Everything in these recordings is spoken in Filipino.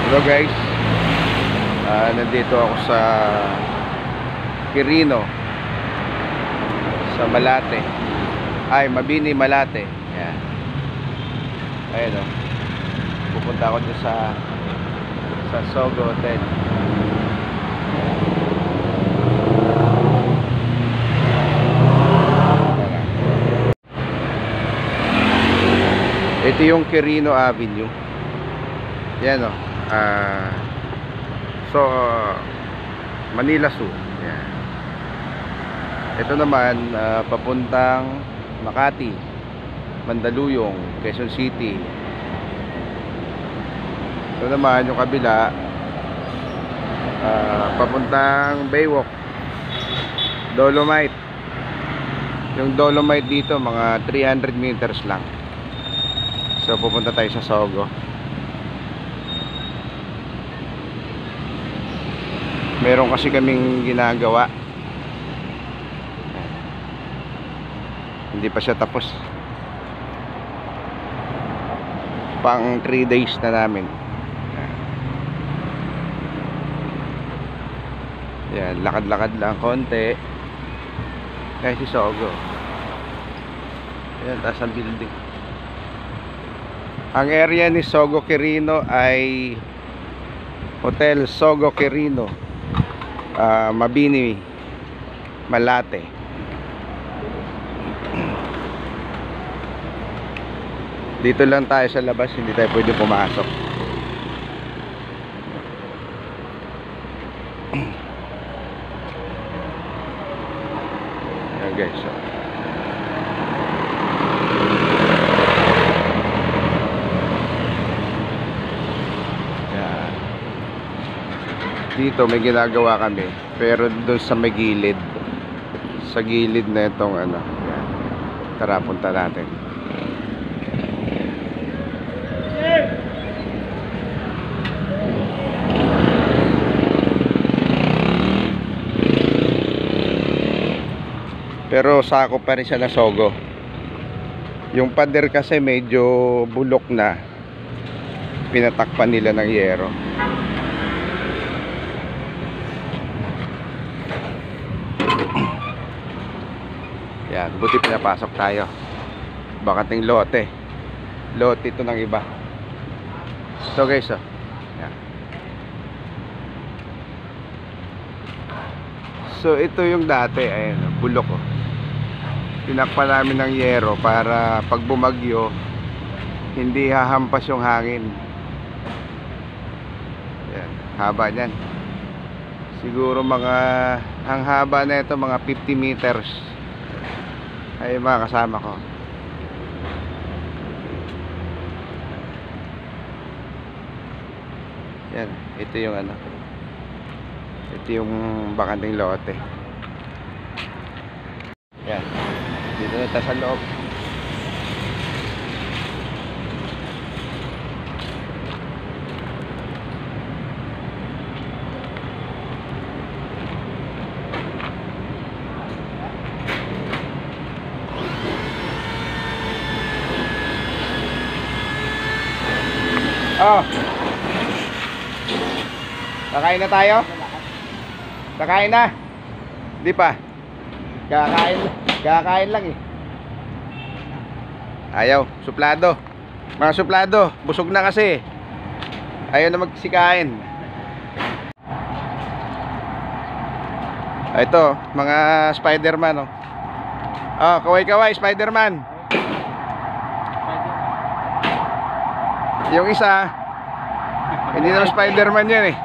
Hello guys, nandito ako sa Quirino sa Malate, Mabini, Malate. Ayan. Ayun o, pupunta ako dyan sa Sogo Hotel. Ito yung Quirino Avenue. Yan o. Manila Zoo. Yan. Ito naman papuntang Makati, Mandaluyong, Quezon City. Ito naman yung kabila, papuntang Baywalk, Dolomite. Yung Dolomite dito mga 300 meters lang. So pupunta tayo sa Sogo. Meron kasi kaming ginagawa. Hindi pa siya tapos. Pang 3 days na namin. Yan, lakad-lakad lang konti. Kaya si Sogo. Yan, taas ang building. Ang area ni Sogo Quirino ay Hotel Sogo Quirino, Mabini, Malate. Dito lang tayo sa labas, hindi tayo pwede pumasok. Ayan guys, so dito may ginagawa kami, pero doon sa may gilid, sa gilid na itong ano. Yan. Tara, punta natin. Pero sakop pa rin siya na Sogo. Yung pader kasi medyo bulok na, pinatakpan nila ng yero. Yan, buti pinapasok tayo. Bakating lote. Lote ito ng iba. So guys, yan. So ito yung dati, ayun, bulok oh. Tinakpan namin ng yero para pag bumagyo hindi hahampas yung hangin. Yan, haba niyan. Siguro mga, ang haba na ito mga 50 meters. Ay mga kasama ko. Yan, ito yung ano. Ito yung bakanting lote. Yan. Dito na tayo sa loob. Oh. Kakain na tayo? Kakain na? Hindi pa. Kakain lang eh. Ayaw, suplado. Mga suplado, busog na kasi. Ayaw na magsikain. Ito, mga Spider-Man oh. Oh, kaway-kaway, Spider-Man. Yung isa, hindi naman Spider-Man yan eh.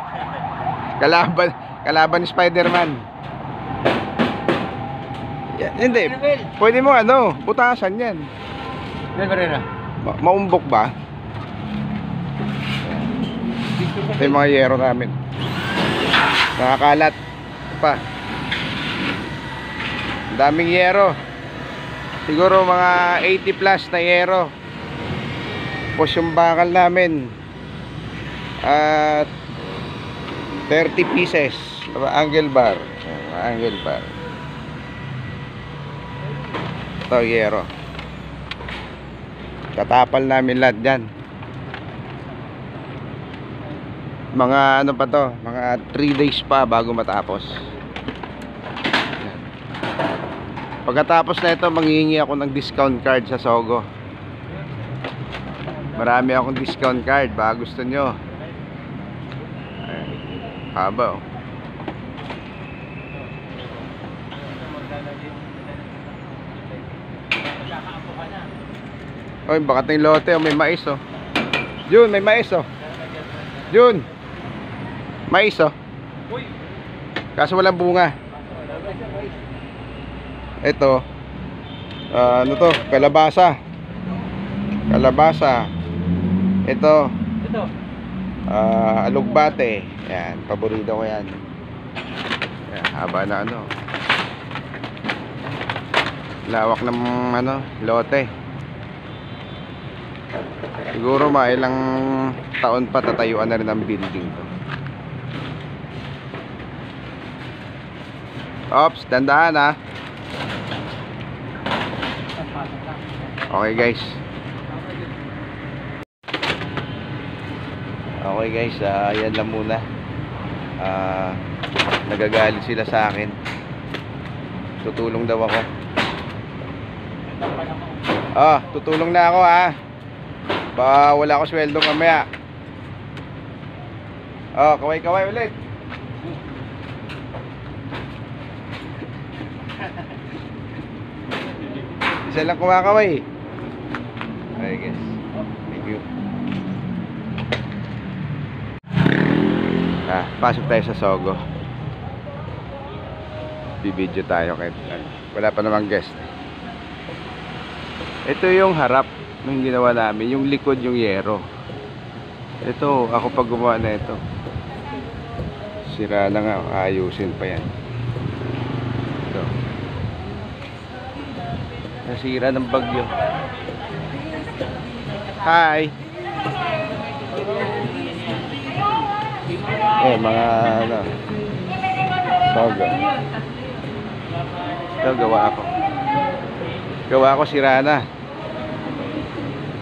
Kalaban ni Spider-Man. Hindi, pwede mo ano, butasan yan. Maumbok ba? Ito yung mga yero namin. Nakakalat pa. Daming yero. Siguro mga 80 plus na yero. Tapos yung bakal namin 30 pieces angle bar. Angle bar. Ito yero. Tatapal namin lahat dyan. Mga ano pa to, mga 3 days pa bago matapos. Pagkatapos na ito, manghihingi ako ng discount card sa Sogo. Marami akong discount card, baka gusto nyo. Ayan. Haba oh. Oy, baka ting lote oh, may mais oh. Jun, may mais oh. Jun. Mais oh. Kaso walang bunga. Ito. Ano to? Kalabasa. Kalabasa. Ito. Alugbate. Yan, paborito ko yan. Yan, haba na ano. Lawak ng ano, lote. Siguro ilang taon pa tatayuan na rin ang building to. Ops, dandahan ha. Okay guys. Okay guys, yan lang muna. Nagagalit sila sa akin. Tutulong daw ako. Tutulong na ako ha. Baka wala ako sweldo mamaya. Kaway-kaway ulit. Isa lang kumakaway. Okay guys. Thank you. Pasok tayo sa Sogo. Bibidyo tayo kahit wala pa namang guest. Ito yung harap ng ginawa namin, yung likod yung yero. Ito, ako pag gumawa na ito. Sira na nga, ayusin pa yan. Ito. Nasira ng bagyo. Hi! Mga ano, Sogo. Ito, gawa ko sira na.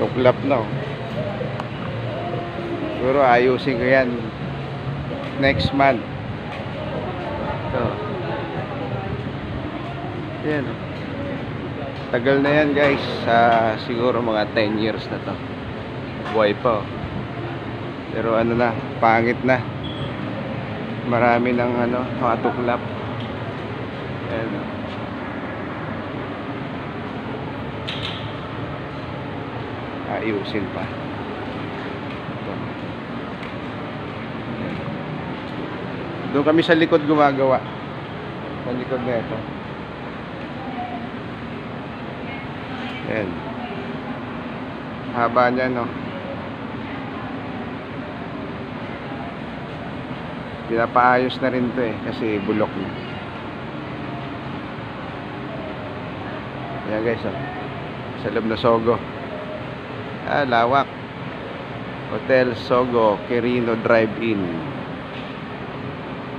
Tuklap na. Siguro ayusin ko yan next month. Ito. Yan. Tagal na yan guys. Siguro mga 10 years na to. Buhay pa oh. Pero ano na, pangit na. Marami ng ano, mga tuklap. Ayan oh. Ayusin pa. Ito. Doon kami sa likod gumagawa. Sa likod na ito. Ayan. Haba niya no. Pinapaayos na rin to kasi bulok na. Ayan guys oh. Sa loob na Sogo. Lawak. Hotel Sogo Quirino Drive-In,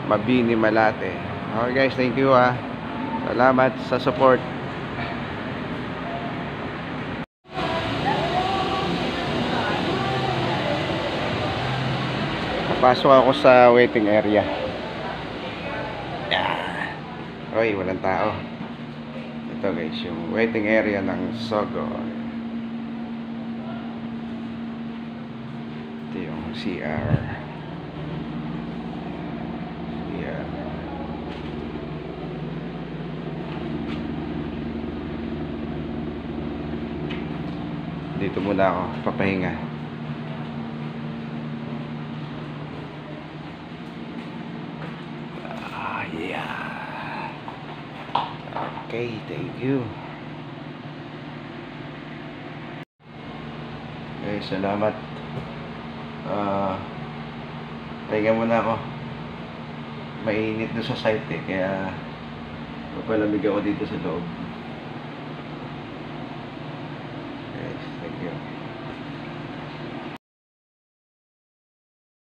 Mabini, Malate. Okay guys, thank you ha. Salamat sa support. Pasok ako sa waiting area. Oy, walang tao. Ito guys, yung waiting area ng Sogo. Ito yung CR. Dito muna ako papahinga. Yeah. Okay, thank you. Okay, salamat. Pahinga muna ako. Mainit doon sa site kaya papalamig ako dito sa loob.